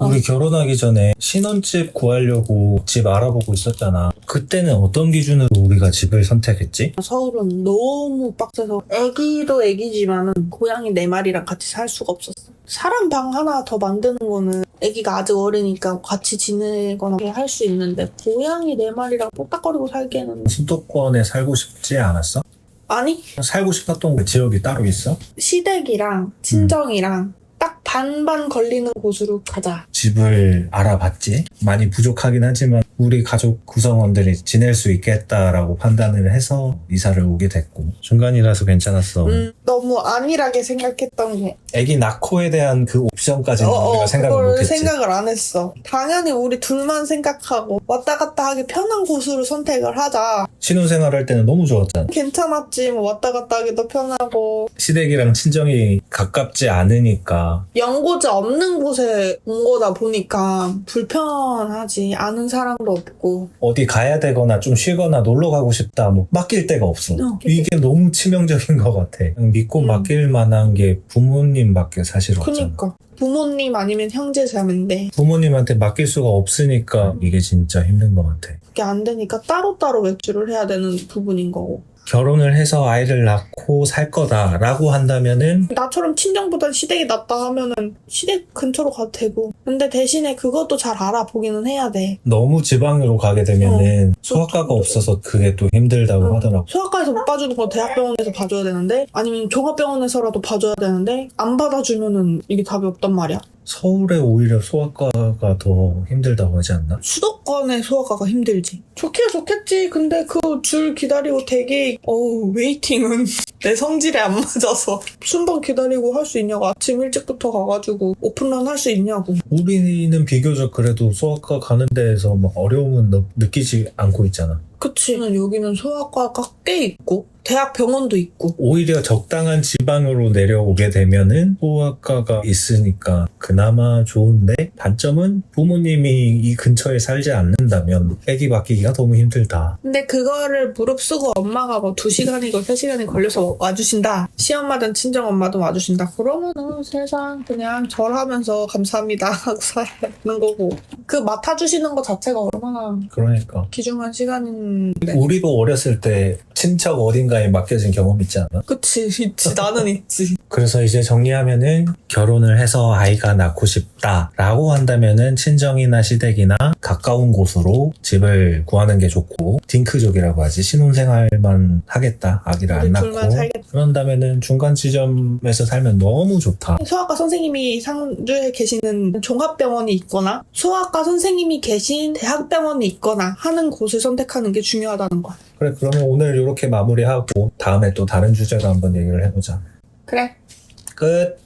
우리 결혼하기 전에 신혼집 구하려고 집 알아보고 있었잖아. 그때는 어떤 기준으로 우리가 집을 선택했지? 서울은 너무 빡세서 애기도 애기지만은 고양이 4마리랑 같이 살 수가 없었어. 사람 방 하나 더 만드는 거는 애기가 아직 어리니까 같이 지내거나 할 수 있는데 고양이 4마리랑 뽀딱거리고 살기에는 수도권에 살고 싶지 않았어? 아니? 살고 싶었던 지역이 따로 있어? 시댁이랑 친정이랑 딱 반반 걸리는 곳으로 가자. 집을 알아봤지? 많이 부족하긴 하지만 우리 가족 구성원들이 지낼 수 있겠다라고 판단을 해서 이사를 오게 됐고 중간이라서 괜찮았어. 너무 안일하게 생각했던 게 애기 낳고에 대한 그 옵션까지는 우리가 생각을 그걸 못했지. 생각을 안 했어. 당연히 우리 둘만 생각하고 왔다 갔다 하기 편한 곳으로 선택을 하자. 신혼생활 할 때는 너무 좋았잖아. 괜찮았지. 뭐 왔다 갔다 하기도 편하고 시댁이랑 친정이 가깝지 않으니까 연고지 없는 곳에 온 거다 보니까 불편하지. 아는 사람도 없고. 어디 가야 되거나 좀 쉬거나 놀러 가고 싶다 뭐 맡길 데가 없어. 이게 그치. 너무 치명적인 것 같아. 믿고 맡길 만한 게 부모님밖에 사실 없잖아. 그니까 부모님 아니면 형제자매인데 부모님한테 맡길 수가 없으니까 이게 진짜 힘든 것 같아. 그게 안 되니까 따로따로 외출을 해야 되는 부분인 거고. 결혼을 해서 아이를 낳고 살 거다라고 한다면은 나처럼 친정보단 시댁이 낫다 하면은 시댁 근처로 가도 되고. 근데 대신에 그것도 잘 알아보기는 해야 돼. 너무 지방으로 가게 되면은 소아과가 없어서 그게 또 힘들다고 하더라고. 소아과에서 못 봐주는 거 대학병원에서 봐줘야 되는데 아니면 종합병원에서라도 봐줘야 되는데 안 받아주면은 이게 답이 없단 말이야. 서울에 오히려 소아과가 더 힘들다고 하지 않나? 수도권의 소아과가 힘들지. 좋긴 좋겠지. 근데 그 줄 기다리고 대기 웨이팅은 내 성질에 안 맞아서 순번 기다리고 할 수 있냐고. 아침 일찍부터 가가지고 오픈런 할 수 있냐고. 우리는 비교적 그래도 소아과 가는 데에서 막 어려움은 느끼지 않고 있잖아. 그치. 여기는 소아과가 꽤 있고 대학 병원도 있고. 오히려 적당한 지방으로 내려오게 되면은 소아과가 있으니까 그나마 좋은데 단점은 부모님이 이 근처에 살지 않는다면 아기 맡기기가 너무 힘들다. 근데 그거를 무릅쓰고 엄마가 뭐 2시간이고 3시간이 걸려서 와주신다. 시엄마든 친정엄마든 와주신다. 그러면은 세상 그냥 절하면서 감사합니다 하고 사야 되는 거고. 그 맡아주시는 것 자체가 얼마나 그러니까 귀중한 시간인데. 우리도 어렸을 때 친척 어딘가에 맡겨진 경험 있지 않아? 그치 있지. 나는 있지. 그래서 이제 정리하면은 결혼을 해서 아이가 낳고 싶다라고 한다면은 친정이나 시댁이나 가까운 곳으로 집을 구하는 게 좋고 딩크족이라고 하지. 신혼생활만 하겠다. 아기를 안 우리 낳고. 둘만 살겠다. 그런다면은 중간 지점에서 살면 너무 좋다. 소아과 선생님이 상주에 계시는 종합병원이 있거나 소아과 선생님이 계신 대학병원이 있거나 하는 곳을 선택하는 게 중요하다는 거야. 그래, 그러면 오늘 이렇게 마무리하고 다음에 또 다른 주제로 한번 얘기를 해보자. 그래. 끝!